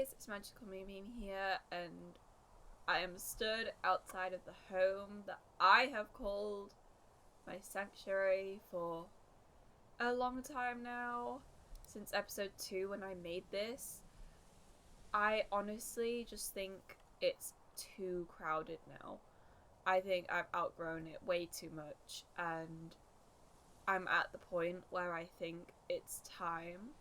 guys, it's Magical Moonbeam here, and I am stood outside of the home that I have called my sanctuary for a long time now, since episode 2 when I made this. I honestly just think it's too crowded now. I think I've outgrown it way too much, and I'm at the point where I think it's time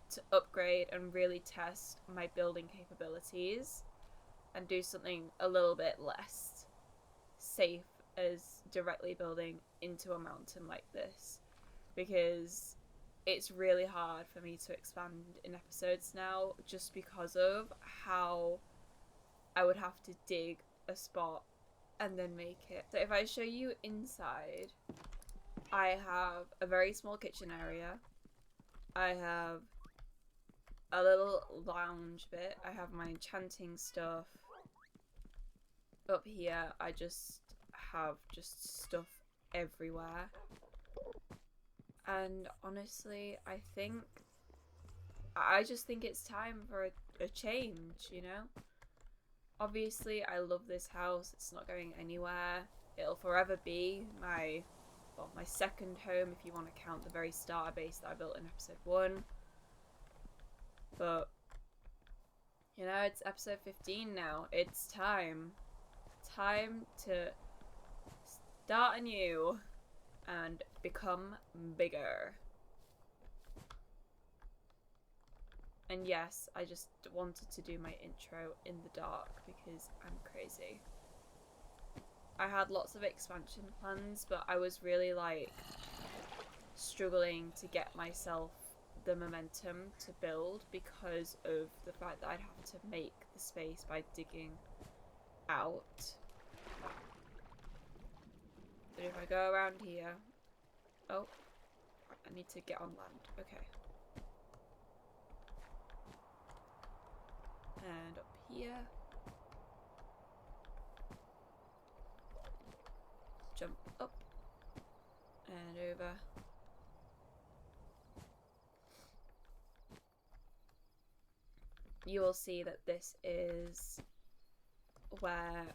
to upgrade and really test my building capabilities and do something a little bit less safe as directly building into a mountain like this, because it's really hard for me to expand in episodes now just because of how I would have to dig a spot and then make it. So if I show you inside, I have a very small kitchen area. I have a little lounge bit. I have my enchanting stuff. Up here, I just have stuff everywhere. And honestly, I just think it's time for a change, you know? Obviously, I love this house. It's not going anywhere. It'll forever be my second home if you want to count the very starter base that I built in episode 1. But, you know, it's episode 15 now. It's time. Time to start anew and become bigger. And yes, I just wanted to do my intro in the dark because I'm crazy. I had lots of expansion plans, but I was really struggling to get myself the momentum to build because of the fact that I'd have to make the space by digging out. But if I go around here... Oh, I need to get on land. Okay. And up here. Jump up. And over. You will see that this is where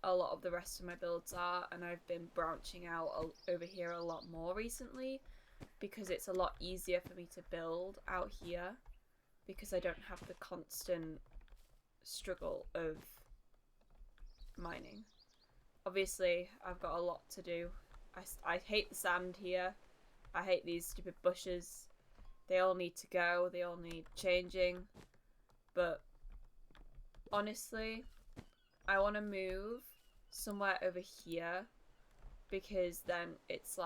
a lot of the rest of my builds are, and I've been branching out over here a lot more recently because it's a lot easier for me to build out here because I don't have the constant struggle of mining. Obviously, I've got a lot to do. I hate the sand here. I hate these stupid bushes. They all need to go. They all need changing. But honestly, I want to move somewhere over here because then it's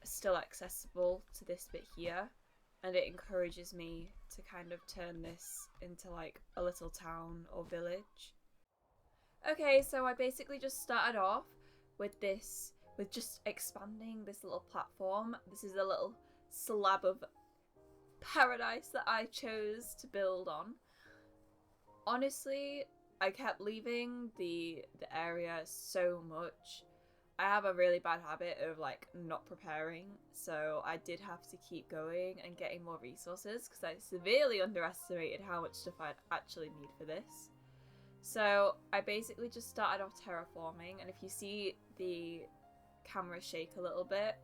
still accessible to this bit here, and it encourages me to kind of turn this into a little town or village. Okay, so I basically just started off with just expanding this little platform. This is a little slab of paradise that I chose to build on. Honestly, I kept leaving the area so much. I have a really bad habit of not preparing, so I did have to keep going and getting more resources because I severely underestimated how much stuff I'd actually need for this. So I basically just started off terraforming, and if you see the camera shake a little bit,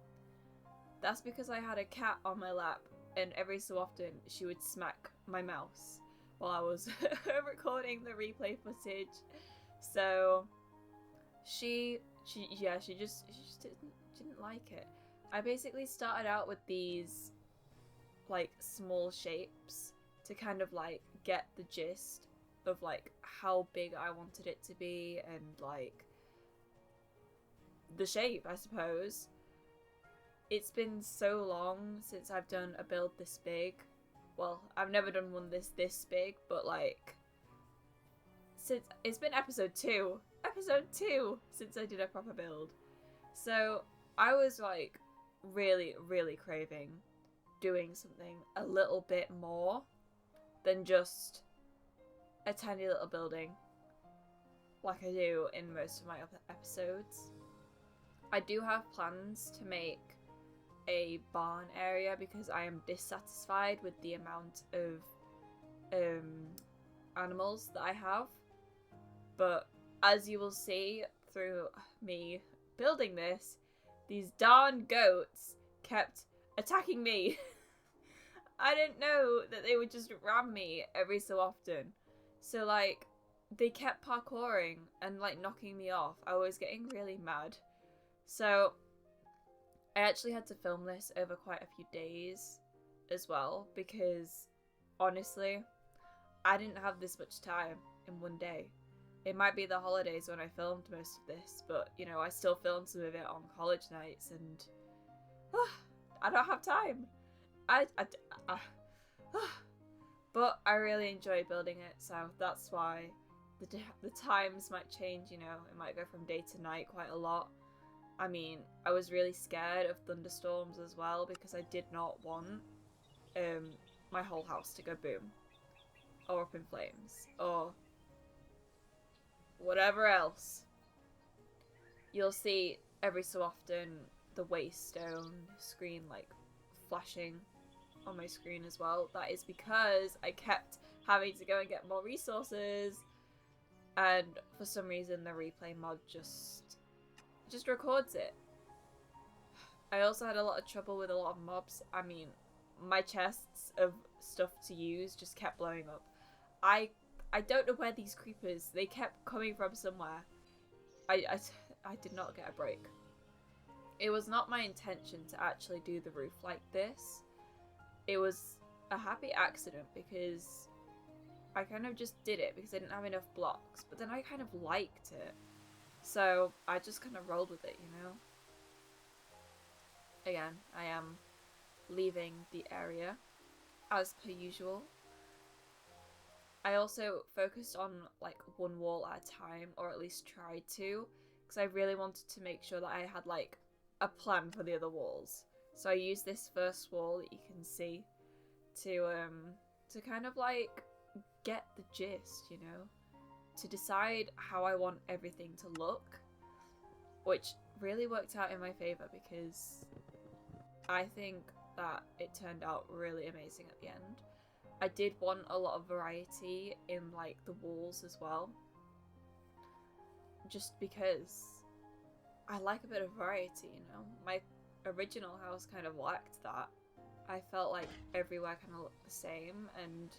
that's because I had a cat on my lap, and every so often she would smack my mouse while I was recording the replay footage. So she just didn't like it. I basically started out with these small shapes to kind of get the gist of how big I wanted it to be and the shape, I suppose. It's been so long since I've done a build this big. Well, I've never done one this big, but since it's been episode 2 since I did a proper build. So I was really craving doing something a little bit more than just a tiny little building like I do in most of my other episodes. I do have plans to make a barn area because I am dissatisfied with the amount of animals that I have. But as you will see through me building this, these darn goats kept attacking me. I didn't know that they would just ram me every so often. So like, they kept parkouring and like knocking me off. I was getting really mad. So I actually had to film this over quite a few days as well, because honestly, I didn't have this much time in one day. It might be the holidays when I filmed most of this, but you know, I still filmed some of it on college nights, and I don't have time. But I really enjoy building it, so that's why the times might change, you know. It might go from day to night quite a lot. I mean, I was really scared of thunderstorms as well, because I did not want my whole house to go boom, or up in flames, or whatever else. You'll see every so often the waystone screen like flashing on my screen as well. That is because I kept having to go and get more resources, and for some reason the replay mod just records it. I also had a lot of trouble with a lot of mobs. I mean, my chests of stuff to use just kept blowing up. I don't know where these creepers, they kept coming from somewhere. I did not get a break. It was not my intention to actually do the roof like this. It was a happy accident, because I kind of just did it because I didn't have enough blocks, but then I kind of liked it. So I just kind of rolled with it, you know? Again, I am leaving the area as per usual. I also focused on like one wall at a time, or at least tried to, because I really wanted to make sure that I had like a plan for the other walls. So I used this first wall that you can see to kind of like get the gist, you know, to decide how I want everything to look, which really worked out in my favor, because I think that it turned out really amazing at the end. I did want a lot of variety in like the walls as well, just because I like a bit of variety, you know. My original house kind of lacked that. I felt like everywhere kind of looked the same, and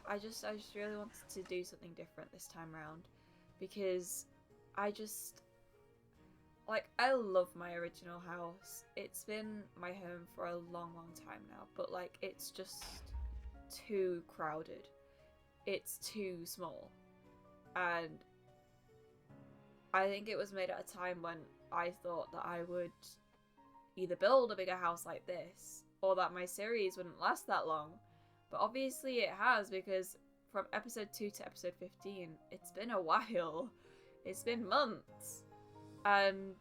I just really wanted to do something different this time around, because I love my original house. It's been my home for a long time now, but like it's just too crowded. It's too small. And I think it was made at a time when I thought that I would either build a bigger house like this, or that my series wouldn't last that long. But obviously it has, because from episode 2 to episode 15, it's been a while. It's been months. And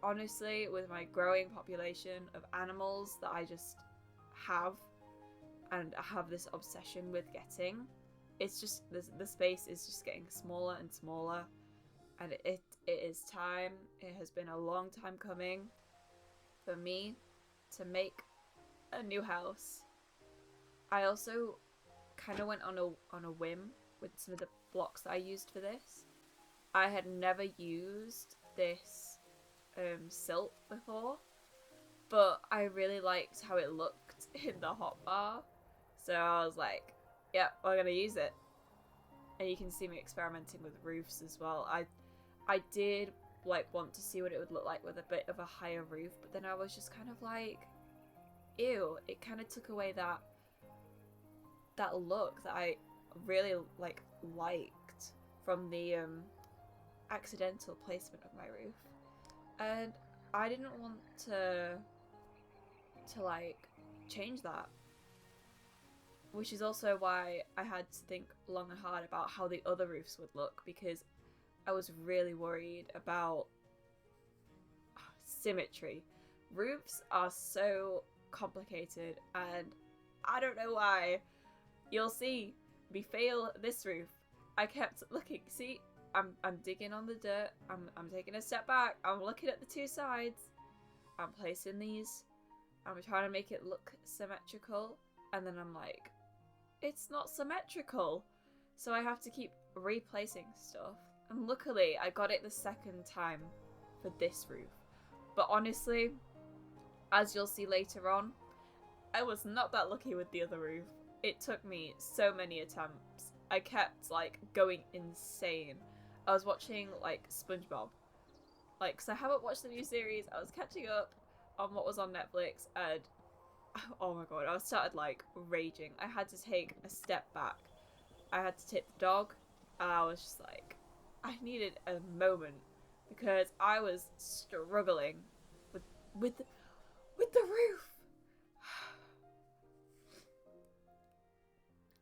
honestly, with my growing population of animals that I just have, and I have this obsession with getting, it's just, the space is just getting smaller and smaller, and it is time. It has been a long time coming for me to make a new house. I also kind of went on a whim with some of the blocks that I used for this. I had never used this silt before, but I really liked how it looked in the hotbar, so I was like, yeah, we're gonna use it. And you can see me experimenting with roofs as well. I did like want to see what it would look like with a bit of a higher roof, but then I was just kind of like, ew, it kind of took away that look that I really liked from the accidental placement of my roof. And I didn't want to like change that, which is also why I had to think long and hard about how the other roofs would look, because I was really worried about symmetry. Roofs are so complicated, and I don't know why. You'll see me fail this roof. I kept looking. See, I'm digging on the dirt. I'm taking a step back. I'm looking at the two sides. I'm placing these. I'm trying to make it look symmetrical, and then I'm like, it's not symmetrical. So I have to keep replacing stuff. And luckily, I got it the second time for this roof. But honestly, as you'll see later on, I was not that lucky with the other roof. It took me so many attempts. I kept, like, going insane. I was watching, like, SpongeBob. Like, because I haven't watched the new series. I was catching up on what was on Netflix, and oh my god, I started, like, raging. I had to take a step back. I had to take the dog, and I was just like, I needed a moment because I was struggling with the roof.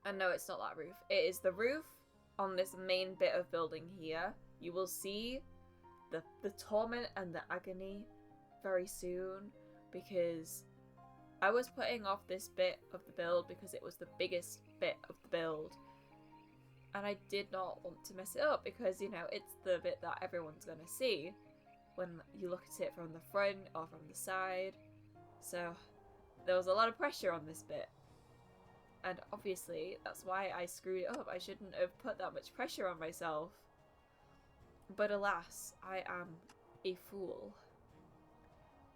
And no, it's not that roof. It is the roof on this main bit of building here. You will see the torment and the agony very soon, because I was putting off this bit of the build because it was the biggest bit of the build. And I did not want to mess it up because, you know, it's the bit that everyone's going to see when you look at it from the front or from the side. So there was a lot of pressure on this bit. And obviously, that's why I screwed it up. I shouldn't have put that much pressure on myself. But alas, I am a fool.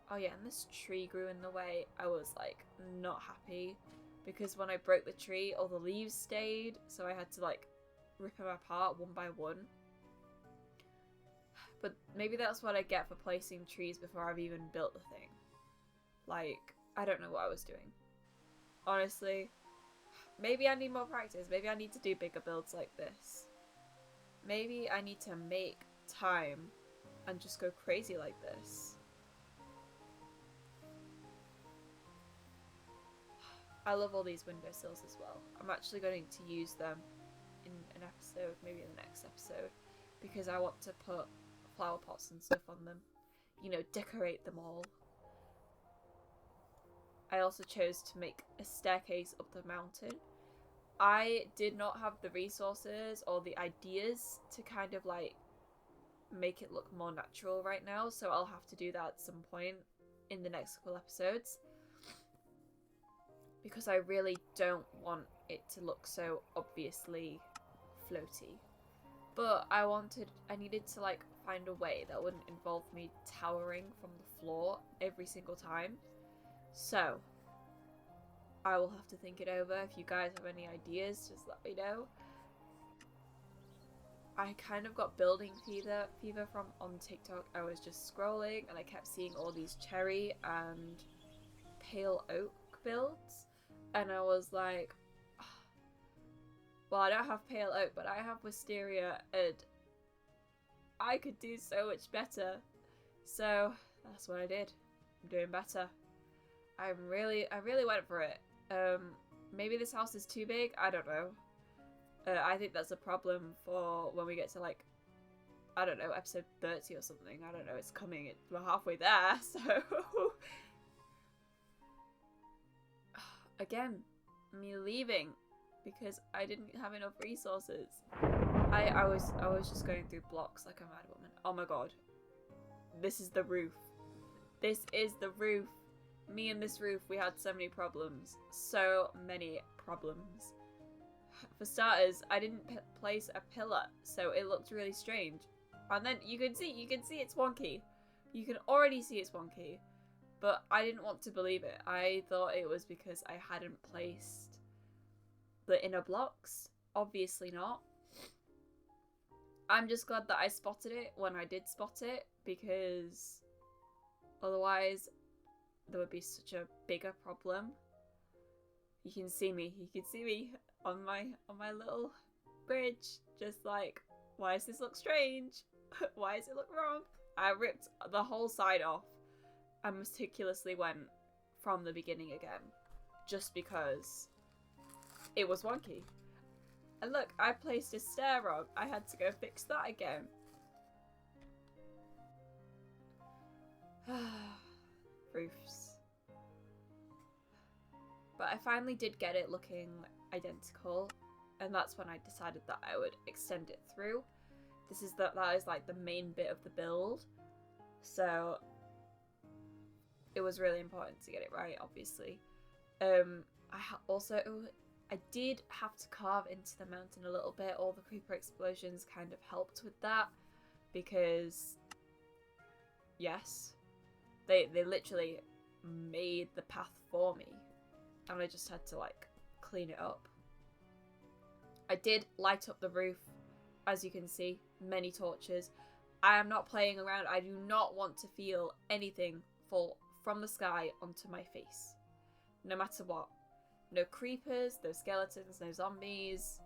Oh yeah, and this tree grew in the way. I was, like, not happy. Because when I broke the tree, all the leaves stayed. So I had to, like, rip them apart one by one. But maybe that's what I get for placing trees before I've even built the thing. Like, I don't know what I was doing. Honestly, maybe I need more practice. Maybe I need to do bigger builds like this. Maybe I need to make time and just go crazy like this. I love all these windowsills as well. I'm actually going to use them in an episode, maybe in the next episode, because I want to put flower pots and stuff on them. You know, decorate them all. I also chose to make a staircase up the mountain. I did not have the resources or the ideas to kind of, like, make it look more natural right now, so I'll have to do that at some point in the next couple episodes. Because I really don't want it to look so obviously floaty. But I needed to, like, find a way that wouldn't involve me towering from the floor every single time. So, I will have to think it over. If you guys have any ideas, just let me know. I kind of got building fever from on TikTok. I was just scrolling and I kept seeing all these cherry and pale oak builds. And I was like, oh, well, I don't have pale oak, but I have wisteria and I could do so much better. So that's what I did. I'm doing better. I really went for it. Maybe this house is too big. I don't know. I think that's a problem for when we get to, like, I don't know, episode 30 or something. I don't know. It's coming. We're halfway there. So again, me leaving because I didn't have enough resources. I was just going through blocks like a mad woman. Oh my god. This is the roof. This is the roof. Me and this roof, we had so many problems. So many problems. For starters, I didn't place a pillar, so it looked really strange. And then you can see it's wonky. You can already see it's wonky. But I didn't want to believe it. I thought it was because I hadn't placed the inner blocks. Obviously not. I'm just glad that I spotted it when I did spot it, because otherwise there would be such a bigger problem. You can see me on my little bridge, just like, why does this look strange? Why does it look wrong? I ripped the whole side off and meticulously went from the beginning again, just because it was wonky. And look, I placed a stair wrong. I had to go fix that again. Roofs. But I finally did get it looking identical, and that's when I decided that I would extend it through. That is like the main bit of the build, so it was really important to get it right, obviously. I I did have to carve into the mountain a little bit. All the creeper explosions kind of helped with that because, yes, they literally made the path for me and I just had to like clean it up. I did light up the roof, as you can see, many torches. I am not playing around. I do not want to feel anything fall from the sky onto my face, no matter what. No creepers, no skeletons, no zombies.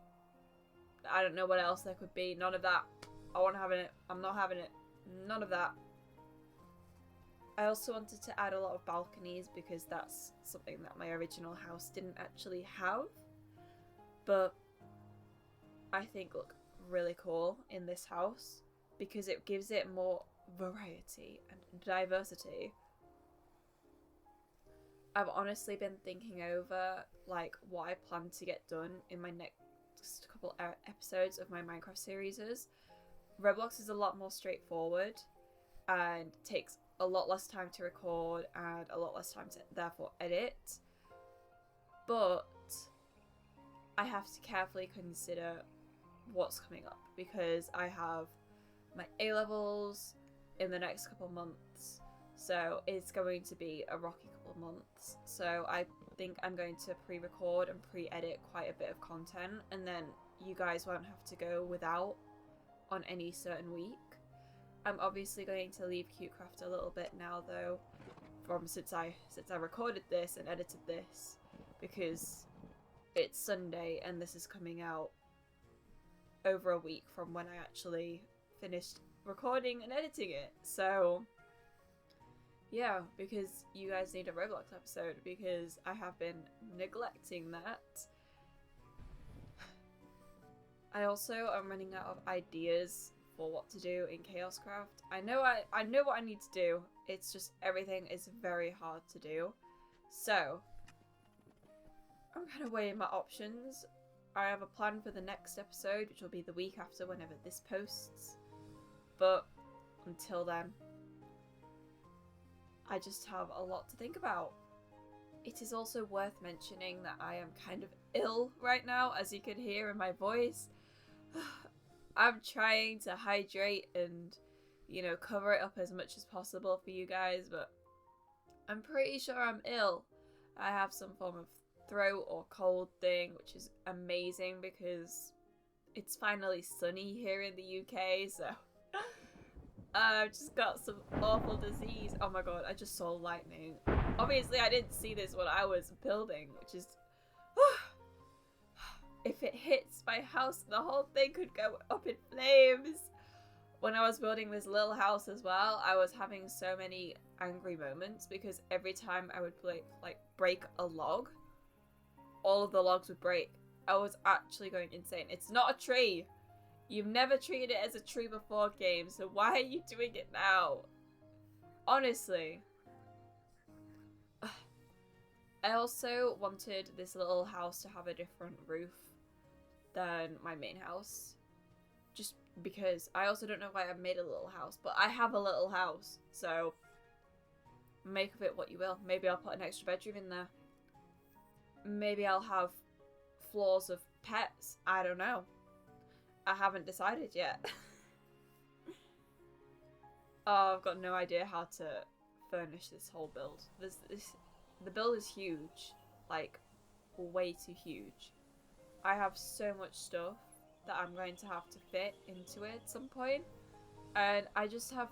I don't know what else there could be. None of that. I won't have it. I'm not having it. None of that. I also wanted to add a lot of balconies because that's something that my original house didn't actually have. But I think look really cool in this house because it gives it more variety and diversity. I've honestly been thinking over like what I plan to get done in my next couple episodes of my Minecraft series. Roblox is a lot more straightforward and takes a lot less time to record and a lot less time to therefore edit. But I have to carefully consider what's coming up because I have my A-levels in the next couple months. So it's going to be a rocky couple of months. So I think I'm going to pre-record and pre-edit quite a bit of content and then you guys won't have to go without on any certain week. I'm obviously going to leave CuteCraft a little bit now though, from since I recorded this and edited this, because it's Sunday and this is coming out over a week from when I actually finished recording and editing it. So yeah, because you guys need a Roblox episode because I have been neglecting that. I also am running out of ideas for what to do in CuteCraft. I know what I need to do. It's just everything is very hard to do. So I'm kind of weighing my options. I have a plan for the next episode, which will be the week after whenever this posts. But until then, I just have a lot to think about. It is also worth mentioning that I am kind of ill right now, as you can hear in my voice. I'm trying to hydrate and, you know, cover it up as much as possible for you guys, but I'm pretty sure I'm ill. I have some form of throat or cold thing, which is amazing because it's finally sunny here in the UK, so I've just got some awful disease. Oh my god, I just saw lightning. Obviously I didn't see this when I was building, which is if it hits my house, the whole thing could go up in flames. When I was building this little house as well, I was having so many angry moments because every time I would break a log, all of the logs would break. I was actually going insane. It's not a tree. You've never treated it as a tree before, game, so why are you doing it now? Honestly. I also wanted this little house to have a different roof than my main house. Just because I also don't know why I made a little house, but I have a little house, so make of it what you will. Maybe I'll put an extra bedroom in there. Maybe I'll have floors of pets. I don't know. I haven't decided yet. Oh, I've got no idea how to furnish this whole build. The build is huge. Like, way too huge. I have so much stuff that I'm going to have to fit into it at some point. And I just have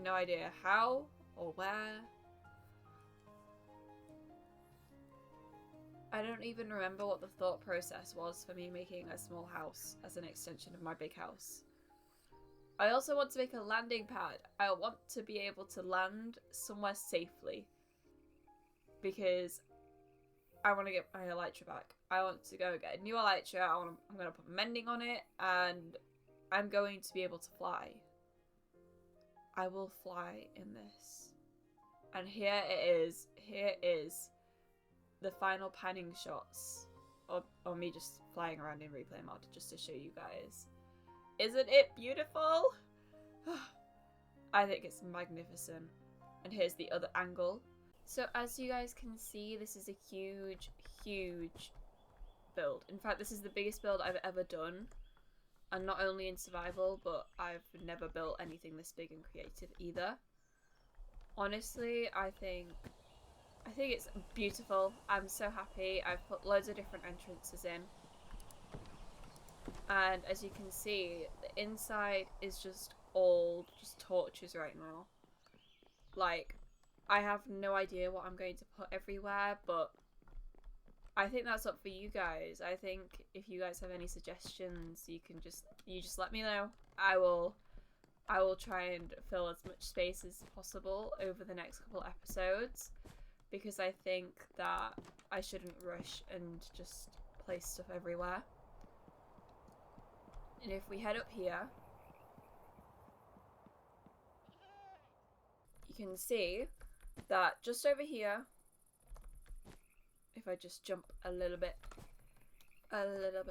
no idea how or where. I don't even remember what the thought process was for me making a small house as an extension of my big house. I also want to make a landing pad. I want to be able to land somewhere safely because I want to get my elytra back. I want to go get a new elytra. I'm going to put mending on it and I'm going to be able to fly. I will fly in this. And here it is. Here is the final panning shots of me just flying around in replay mod just to show you guys. Isn't it beautiful? I think it's magnificent. And here's the other angle. So as you guys can see, this is a huge, huge build. In fact, this is the biggest build I've ever done. And not only in survival, but I've never built anything this big and creative either. Honestly, I think it's beautiful. I'm so happy. I've put loads of different entrances in. And as you can see, the inside is just all just torches right now. Like, I have no idea what I'm going to put everywhere, but I think that's up for you guys. I think if you guys have any suggestions, you just let me know. I will try and fill as much space as possible over the next couple episodes, because I think that I shouldn't rush and just place stuff everywhere. And if we head up here, you can see that just over here, if I just jump a little bit more, and a little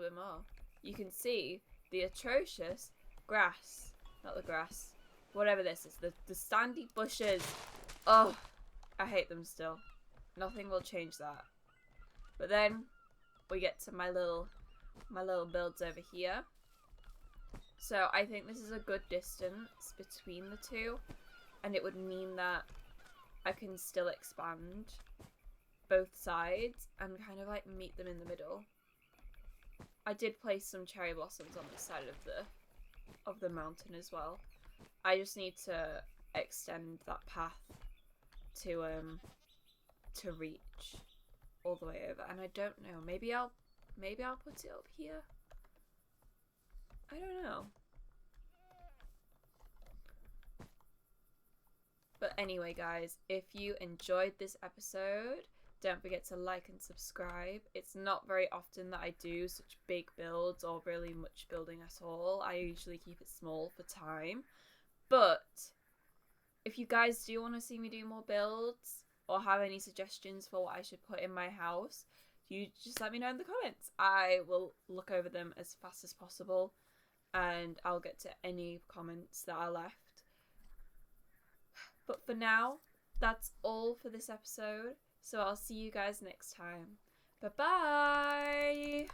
bit more, you can see the atrocious grass, not the grass, whatever this is, the sandy bushes. Oh, I hate them still. Nothing will change that. But then we get to my little builds over here. So I think this is a good distance between the two, and it would mean that I can still expand both sides and kind of like meet them in the middle. I did place some cherry blossoms on this side of the mountain as well. I just need to extend that path to reach all the way over, and I don't know, maybe I'll put it up here. I don't know. But anyway, guys, if you enjoyed this episode, don't forget to like and subscribe. It's not very often that I do such big builds or really much building at all. I usually keep it small for time. But if you guys do want to see me do more builds or have any suggestions for what I should put in my house, you just let me know in the comments. I will look over them as fast as possible, and I'll get to any comments that are left. But for now, that's all for this episode. So I'll see you guys next time. Bye-bye!